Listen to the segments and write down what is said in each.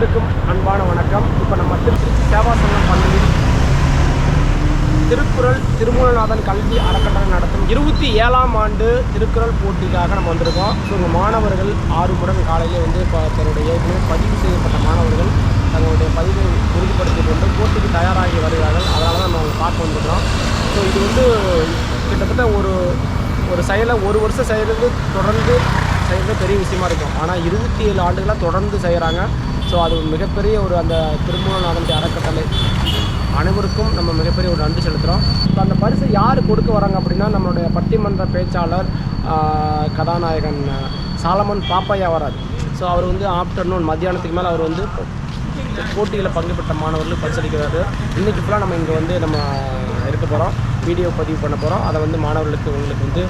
அனைவருக்கும் அன்பான வணக்கம். இப்போ நம்ம திருச்சி சேவா சங்கம் பள்ளியில் திருக்குறள் திருமூலநாதன் கல்வி அறக்கட்டளை நடத்தும் 27ஆம் ஆண்டு திருக்குறள் போட்டிக்காக நம்ம வந்திருக்கோம். ஸோ உங்கள் மாணவர்கள் ஆர்வமுடன் காலையிலே வந்து இப்போ தன்னுடைய ஏற்கனவே பதிவு செய்யப்பட்ட மாணவர்கள் தங்களுடைய பதிவை உறுதிப்படுத்திக் கொண்டு போட்டிக்கு தயாராகி வருகிறார்கள். அதனால தான் நம்ம பார்க்க வந்துடுறோம். ஸோ இது வந்து கிட்டத்தட்ட ஒரு செயலை ஒரு வருஷம் செய்கிறது தொடர்ந்து செய்கிறது பெரிய விஷயமா இருக்கும். ஆனால் 27 ஆண்டுகளாக தொடர்ந்து செய்கிறாங்க. ஸோ அது மிகப்பெரிய அந்த திருமூலநாதன் அறக்கட்டளை அனைவருக்கும் நம்ம மிகப்பெரிய ஒரு நன்றி செலுத்துகிறோம். ஸோ அந்த பரிசு யார் கொடுக்க வராங்க அப்படின்னா நம்மளுடைய பட்டிமன்ற பேச்சாளர் கதாநாயகன் சாலமன் பாப்பையா வராது. ஸோ அவர் வந்து ஆஃப்டர்நூன் மத்தியானத்துக்கு மேலே அவர் வந்து போட்டியில் பங்கு பெற்ற மாணவர்களுக்கு பரிசளிக்கிறாரு. இன்றைக்கி ஃபுல்லாக நம்ம இங்கே வந்து நம்ம இருக்க போகிறோம், வீடியோ பதிவு பண்ண போகிறோம். அதை வந்து மாணவர்களுக்கு உங்களுக்கு வந்து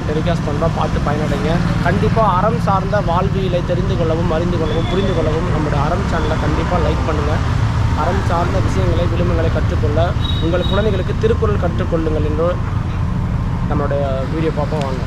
டெலிகாஸ்ட் பண்ணுறோம், பார்த்து பயனடைங்க. கண்டிப்பாக அறம் சார்ந்த வாழ்வியலை தெரிந்து கொள்ளவும் அறிந்து கொள்ளவும் புரிந்து கொள்ளவும் நம்மளுடைய அறம் சேனலை கண்டிப்பாக லைக் பண்ணுங்கள். அறம் சார்ந்த விஷயங்களை விளிம்புகளை கற்றுக்கொள்ள உங்கள் குழந்தைகளுக்கு திருக்குறள் கற்றுக்கொள்ளுங்கள் என்று நம்மளுடைய வீடியோ பார்ப்போம். வாங்க.